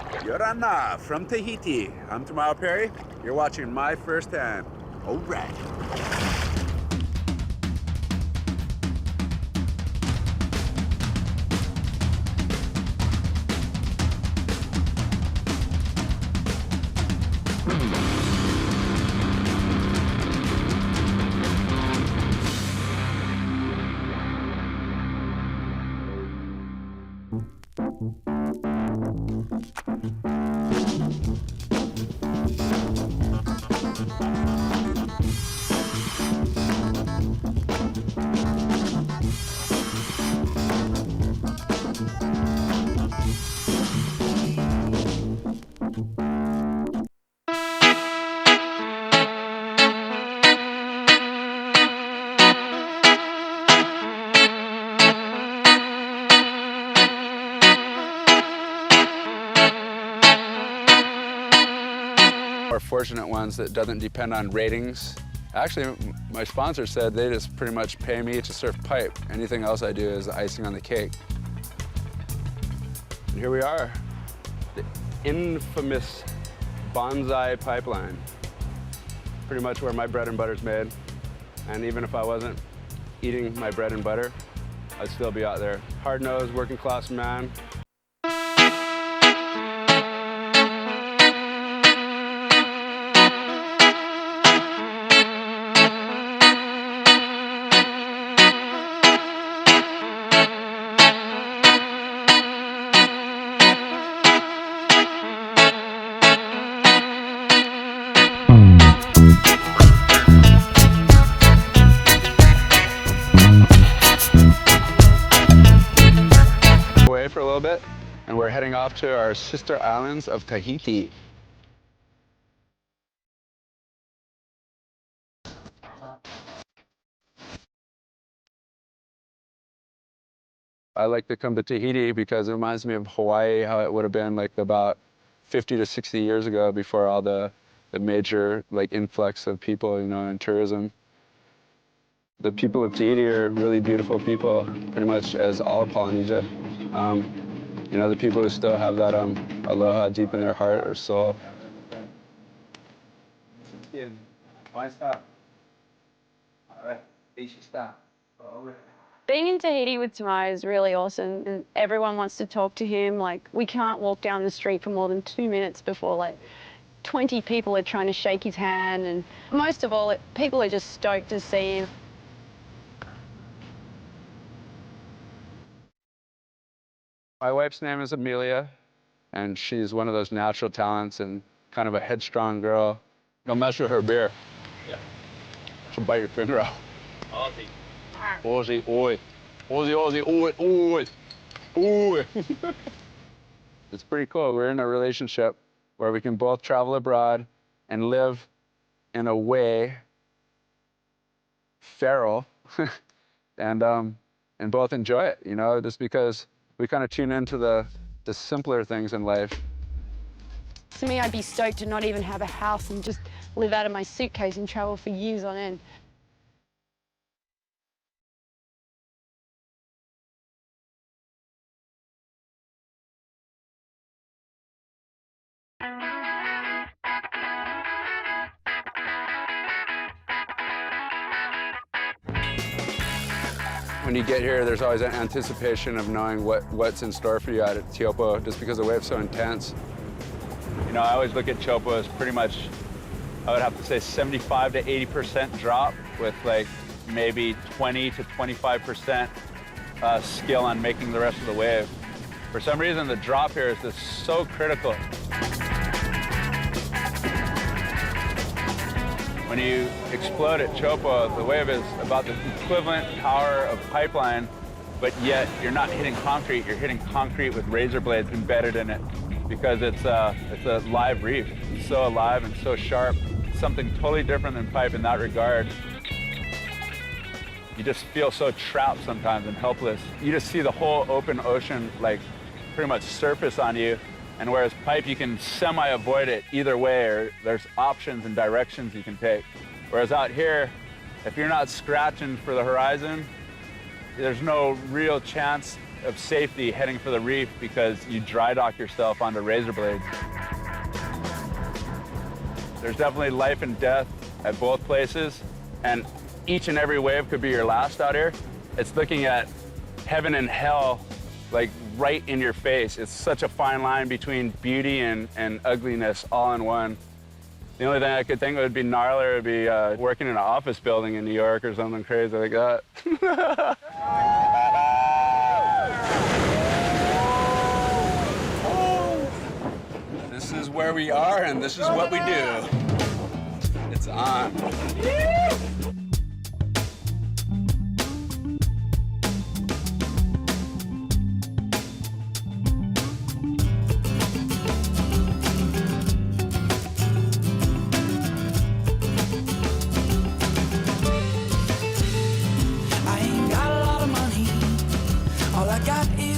Yorana from Tahiti. I'm Tamayo Perry. You're watching My First Hand. All right. More fortunate ones that doesn't depend on ratings. Actually, my sponsor said they just pretty much pay me to surf pipe. Anything else I do is icing on the cake. And here we are, the infamous bonsai pipeline. Pretty much where my bread and butter's made. And even if I wasn't eating my bread and butter, I'd still be out there. Hard-nosed, working-class man. Away for a little bit, and we're heading off to our sister islands of Tahiti. I like to come to Tahiti because it reminds me of Hawaii, how it would have been like about 50 to 60 years ago before all the major like influx of people, you know, and tourism. The people of Tahiti are really beautiful people, pretty much as all of Polynesia. You know, the people who still have that aloha deep in their heart or soul. Being in Tahiti with Tamayo is really awesome, and everyone wants to talk to him. Like, we can't walk down the street for more than 2 minutes before, like, 20 people are trying to shake his hand, and most of all, people are just stoked to see him. My wife's name is Amelia, and she's one of those natural talents and kind of a headstrong girl. Don't mess with her beer. Yeah. She'll bite your finger off. Aussie. Aussie, oi. Aussie, Aussie, oi, oi. Oi. It's pretty cool. We're in a relationship where we can both travel abroad and live in a way feral and both enjoy it, you know, just because we kind of tune into the simpler things in life. To me, I'd be stoked to not even have a house and just live out of my suitcase and travel for years on end. When you get here, there's always an anticipation of knowing what's in store for you out at Teahupoo, just because the wave's so intense. You know, I always look at Teahupoo as pretty much, I would have to say 75 to 80% drop with like maybe 20 to 25% skill on making the rest of the wave. For some reason, the drop here is just so critical. When you explode at Teahupoo, the wave is about the equivalent power of pipeline, but yet you're not hitting concrete, you're hitting concrete with razor blades embedded in it because it's a live reef. It's so alive and so sharp. It's something totally different than pipe in that regard. You just feel so trapped sometimes and helpless. You just see the whole open ocean like pretty much surface on you. And whereas pipe, you can semi-avoid it either way, or there's options and directions you can take. Whereas out here, if you're not scratching for the horizon, there's no real chance of safety heading for the reef because you dry dock yourself onto razor blades. There's definitely life and death at both places, and each and every wave could be your last out here. It's looking at heaven and hell, like right in your face. It's such a fine line between beauty and ugliness all in one. The only thing I could think would be gnarlier would be working in an office building in New York or something crazy like that. This is where we are, and this is what we do. It's on.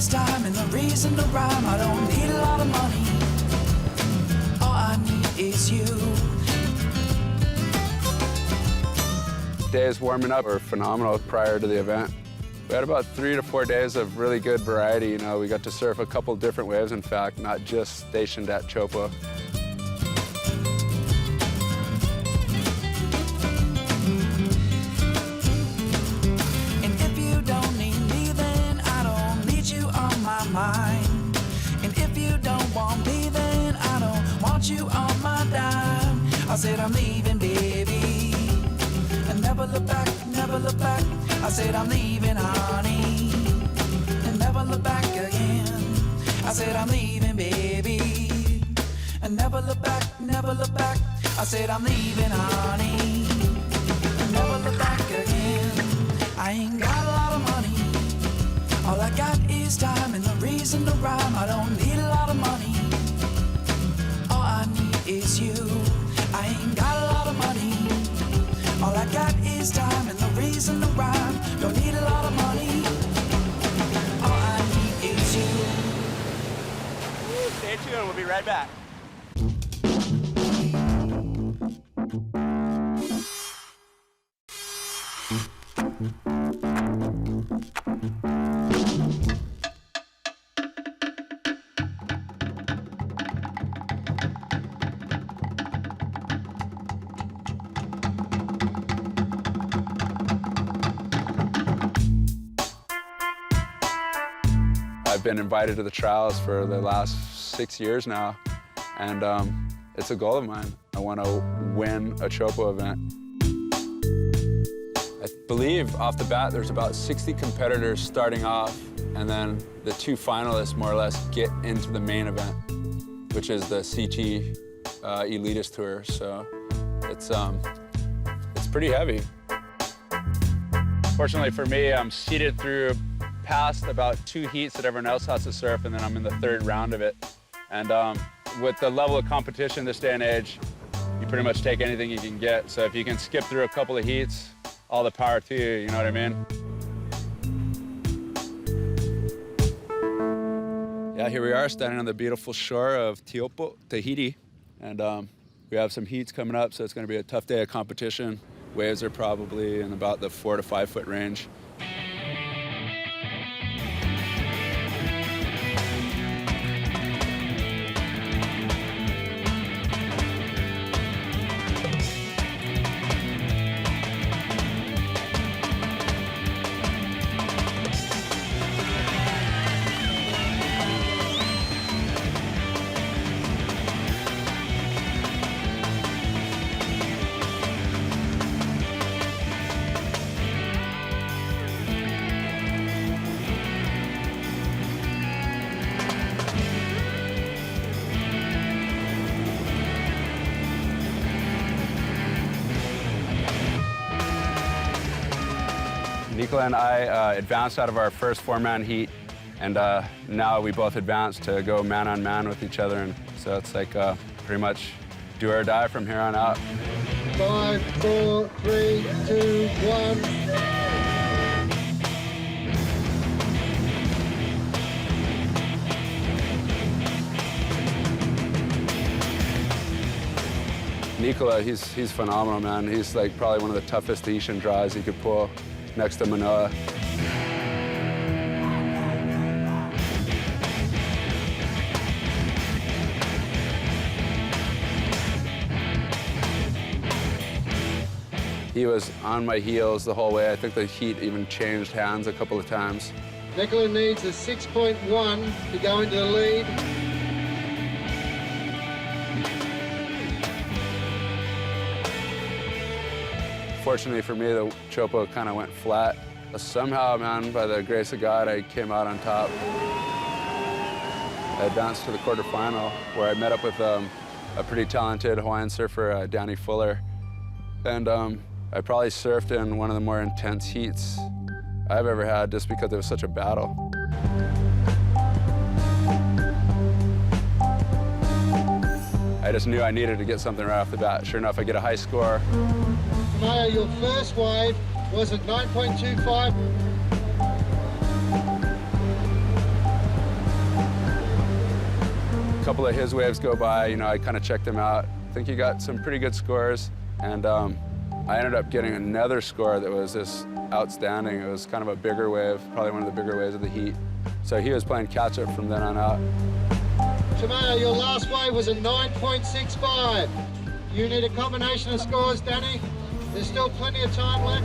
Time and the reason to rhyme. I don't need a lot of money. All I need is you. Days warming up were phenomenal prior to the event. We had about 3 to 4 days of really good variety. You know, we got to surf a couple different waves, in fact, not just stationed at Teahupoo. Mind. And if you don't want me, then I don't want you on my dime. I said I'm leaving, baby, and never look back, never look back. I said I'm leaving, honey, and never look back again. I said I'm leaving, baby, and never look back, never look back. I said I'm leaving, honey, and never look back again. I ain't got a lot of money. All I got is time and the reason to rhyme. I don't need a lot of money. All I need is you. I ain't got a lot of money. All I got is time and the reason to rhyme. Don't need a lot of money. All I need is you. Stay tuned, we'll be right back. I've been invited to the trials for the last 6 years now, and it's a goal of mine. I want to win a Teahupoo event. I believe off the bat there's about 60 competitors starting off, and then the 2 finalists more or less get into the main event, which is the CT Elitist Tour. So it's pretty heavy. Fortunately for me, I'm seeded through past about 2 heats that everyone else has to surf, and then I'm in the 3rd round of it. And with the level of competition this day and age, you pretty much take anything you can get. So if you can skip through a couple of heats, all the power to you, you know what I mean? Yeah, here we are standing on the beautiful shore of Teahupoo, Tahiti. And we have some heats coming up, so it's gonna be a tough day of competition. Waves are probably in about the 4 to 5 foot range. Nicola and I advanced out of our first 4-man heat, and now we both advanced to go man-on-man with each other, and so it's like pretty much do or die from here on out. 5, 4, 3, 2, 1. Nicola, he's phenomenal, man. He's like probably one of the toughest Tahitian draws you could pull next to Manoa. He was on my heels the whole way. I think the heat even changed hands a couple of times. Nicola needs a 6.1 to go into the lead. Fortunately for me, the chopo kind of went flat. Somehow, man, by the grace of God, I came out on top. I advanced to the quarterfinal, where I met up with a pretty talented Hawaiian surfer, Danny Fuller. And I probably surfed in one of the more intense heats I've ever had, just because it was such a battle. I just knew I needed to get something right off the bat. Sure enough, I get a high score. Tamayo, your first wave was at 9.25. A couple of his waves go by, you know, I kind of checked him out. I think he got some pretty good scores, and I ended up getting another score that was just outstanding. It was kind of a bigger wave, probably one of the bigger waves of the heat. So he was playing catch-up from then on out. Tamayo, your last wave was a 9.65. You need a combination of scores, Danny. There's still plenty of time left.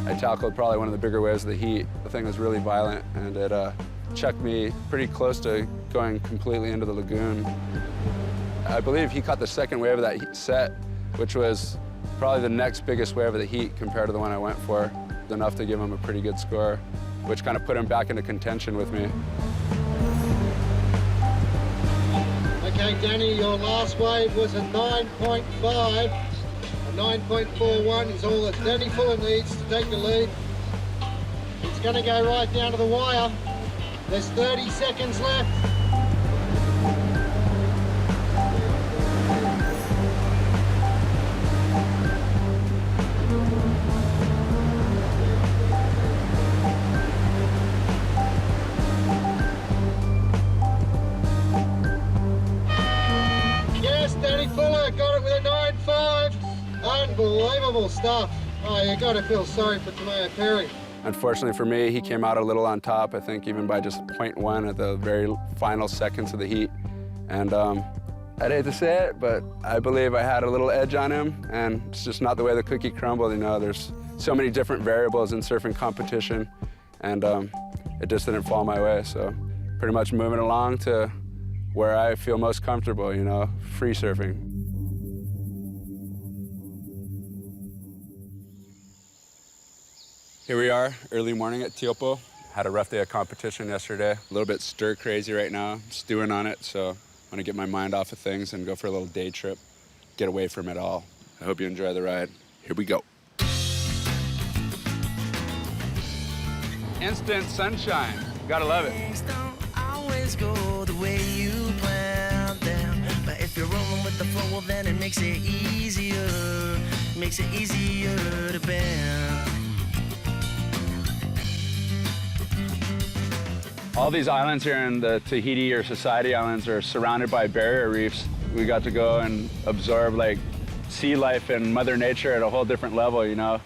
I tackled probably one of the bigger waves of the heat. The thing was really violent, and it chucked me pretty close to going completely into the lagoon. I believe he caught the second wave of that heat set, which was probably the next biggest wave of the heat compared to the one I went for. Enough to give him a pretty good score, which kind of put him back into contention with me. Okay, Danny, your last wave was a 9.5. A 9.41 is all that Danny Fuller needs to take the lead. It's going to go right down to the wire. There's 30 seconds left. Got it with a 9.5. Unbelievable stuff. Oh, you got to feel sorry for Tamayo Perry. Unfortunately for me, he came out a little on top, I think even by just 0.1 at the very final seconds of the heat. And I'd hate to say it, but I believe I had a little edge on him, and it's just not the way the cookie crumbled. You know, there's so many different variables in surfing competition, and it just didn't fall my way. So pretty much moving along to where I feel most comfortable, you know, free surfing. Here we are, early morning at Teahupoo. Had a rough day of competition yesterday. A little bit stir crazy right now, stewing on it, so I want to get my mind off of things and go for a little day trip, get away from it all. I hope you enjoy the ride. Here we go. Instant sunshine, gotta love it. Things don't always go the way you planned them, but if you're rolling with the flow, well, then it makes it easier to bend. All these islands here in the Tahiti or Society Islands are surrounded by barrier reefs. We got to go and absorb like sea life and Mother Nature at a whole different level, you know?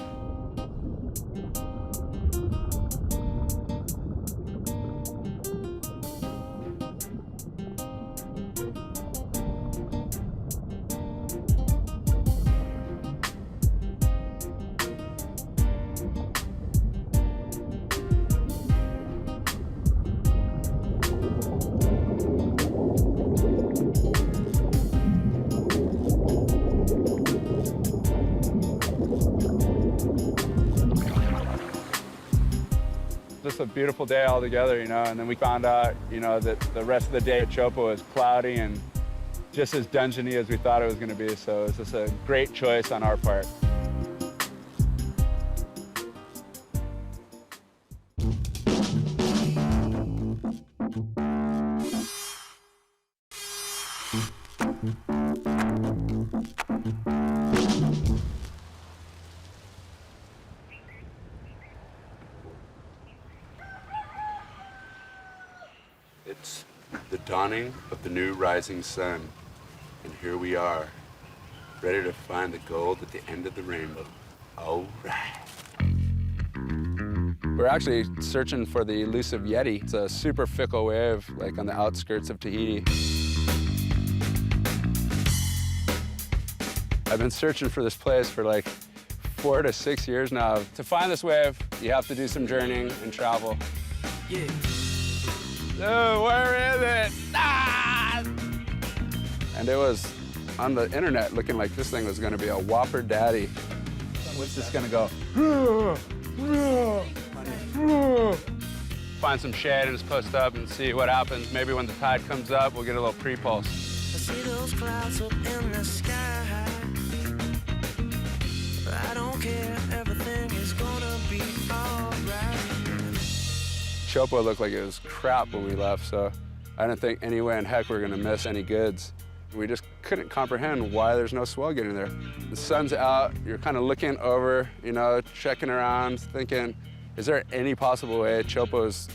Just a beautiful day all together, you know, and then we found out, you know, that the rest of the day at Chopo was cloudy and just as dungeony as we thought it was going to be, so it's just a great choice on our part. It's the dawning of the new rising sun, and here we are, ready to find the gold at the end of the rainbow. All right. We're actually searching for the elusive Yeti. It's a super fickle wave, like on the outskirts of Tahiti. I've been searching for this place for like 4 to 6 years now. To find this wave, you have to do some journeying and travel. Yeah. Oh, where is it? Ah! And it was on the internet looking like this thing was gonna be a whopper daddy. What's this gonna go? Find some shade and just post up and see what happens. Maybe when the tide comes up, we'll get a little pre-pulse. I see those clouds up in the sky. I don't care, everything is gonna be alright. Teahupoo looked like it was crap when we left, so I didn't think any way in heck we were gonna miss any goods. We just couldn't comprehend why there's no swell getting there. The sun's out, you're kind of looking over, you know, checking around, thinking, is there any possible way Teahupoo is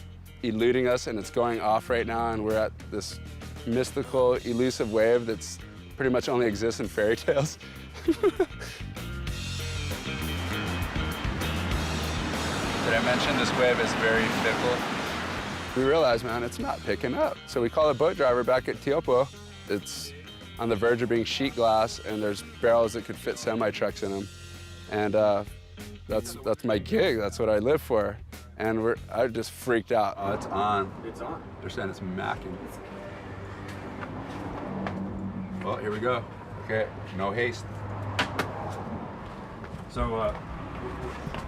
eluding us and it's going off right now and we're at this mystical, elusive wave that's pretty much only exists in fairy tales? Did I mention this wave is very fickle? We realized, man, it's not picking up. So we call a boat driver back at Teahupoo. It's on the verge of being sheet glass, and there's barrels that could fit semi-trucks in them. And that's my gig. That's what I live for. And I just freaked out. Oh, it's on. It's on. They're saying it's macking. Well, here we go. Okay, no haste. So,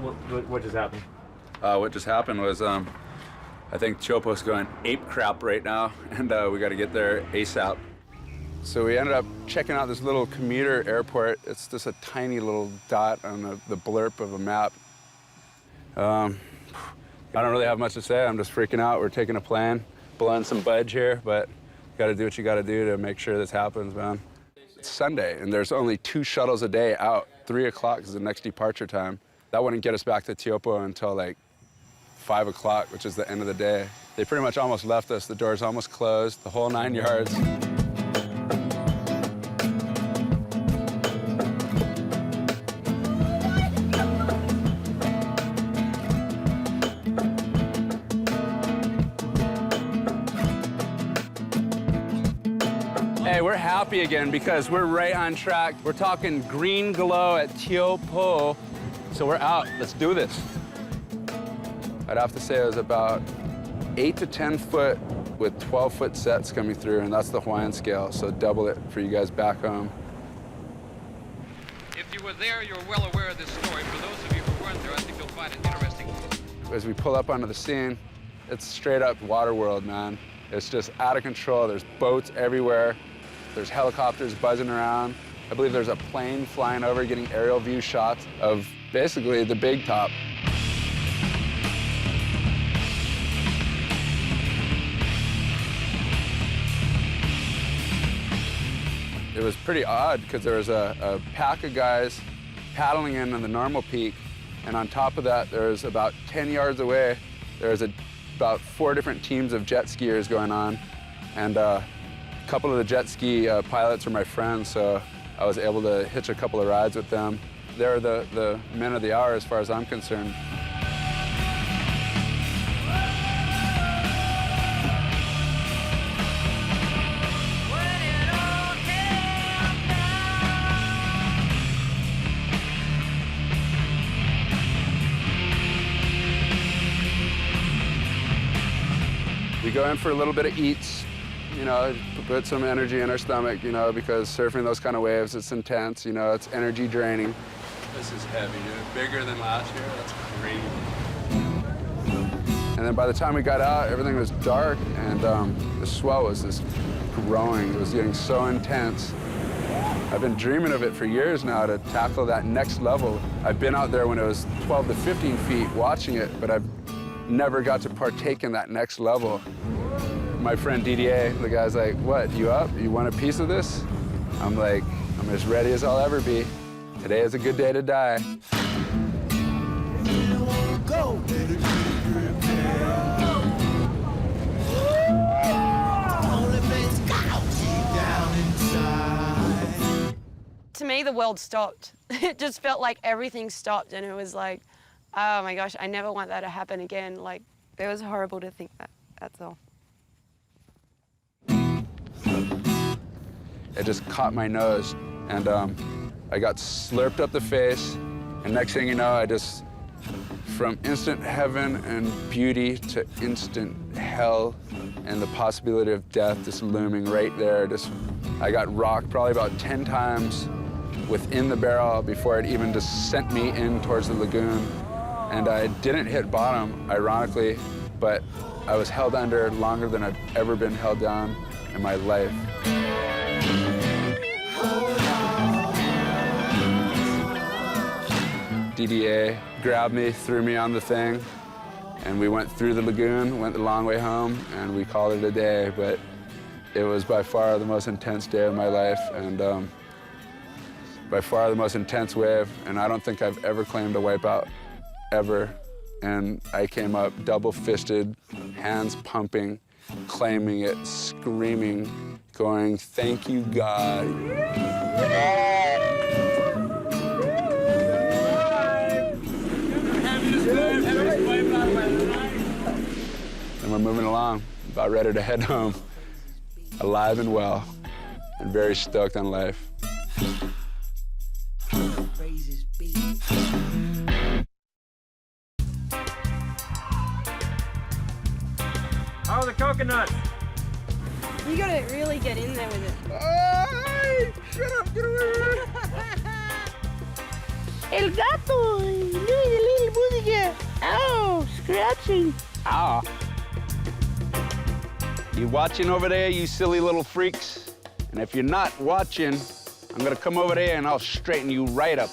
what just happened? What just happened was, I think Teahupoo's going ape crap right now, and we got to get there ASAP. So we ended up checking out this little commuter airport. It's just a tiny little dot on the blurb of a map. I don't really have much to say. I'm just freaking out. We're taking a plane, blowing some budge here, but you got to do what you got to do to make sure this happens, man. It's Sunday, and there's only 2 shuttles a day out. 3 o'clock is the next departure time. That wouldn't get us back to Teahupoo until like 5 o'clock, which is the end of the day. They pretty much almost left us. The door's almost closed, the whole 9 yards. Hey, we're happy again because we're right on track. We're talking green glow at Teahupoo. So we're out. Let's do this. I'd have to say it was about 8 to 10 foot with 12-foot sets coming through, and that's the Hawaiian scale, so double it for you guys back home. If you were there, you're well aware of this story. For those of you who weren't there, I think you'll find it interesting. As we pull up onto the scene, it's straight up water world, man. It's just out of control. There's boats everywhere. There's helicopters buzzing around. I believe there's a plane flying over getting aerial view shots of basically the big top. It was pretty odd because there was a pack of guys paddling in on the normal peak, and on top of that, there was about 10 yards away, there was about 4 different teams of jet skiers going on, and a couple of the jet ski pilots are my friends, so I was able to hitch a couple of rides with them. They're the men of the hour as far as I'm concerned. We go in for a little bit of eats, you know, to put some energy in our stomach, you know, because surfing those kind of waves, it's intense, you know, it's energy draining. This is heavy, dude. Bigger than last year. That's crazy. And then by the time we got out, everything was dark, and the swell was just growing. It was getting so intense. I've been dreaming of it for years now to tackle that next level. I've been out there when it was 12 to 15 feet watching it, but I've never got to partake in that next level. My friend DDA, the guy's like, what, you up? You want a piece of this? I'm like, I'm as ready as I'll ever be. Today is a good day to die. To me, the world stopped. It just felt like everything stopped, and it was like, oh my gosh, I never want that to happen again. Like, it was horrible to think that, that's all. It just caught my nose, and I got slurped up the face, and next thing you know, I just, from instant heaven and beauty to instant hell and the possibility of death just looming right there. I got rocked probably about 10 times within the barrel before it even just sent me in towards the lagoon. And I didn't hit bottom, ironically, but I was held under longer than I've ever been held down in my life. DDA grabbed me, threw me on the thing, and we went through the lagoon, went the long way home, and we called it a day. But it was by far the most intense day of my life, and by far the most intense wave, and I don't think I've ever claimed a wipeout, ever. And I came up double-fisted, hands pumping, claiming it, screaming, going, "Thank you, God." And we're moving along, about ready to head home, alive and well, and very stoked on life. How are the coconuts? You gotta really get in there with it. Ay, shut up, get away. El gato! Look at the little música! Ow! Scratching! Ah. You watching over there, you silly little freaks? And if you're not watching, I'm gonna come over there and I'll straighten you right up.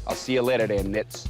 I'll see you later there, nits.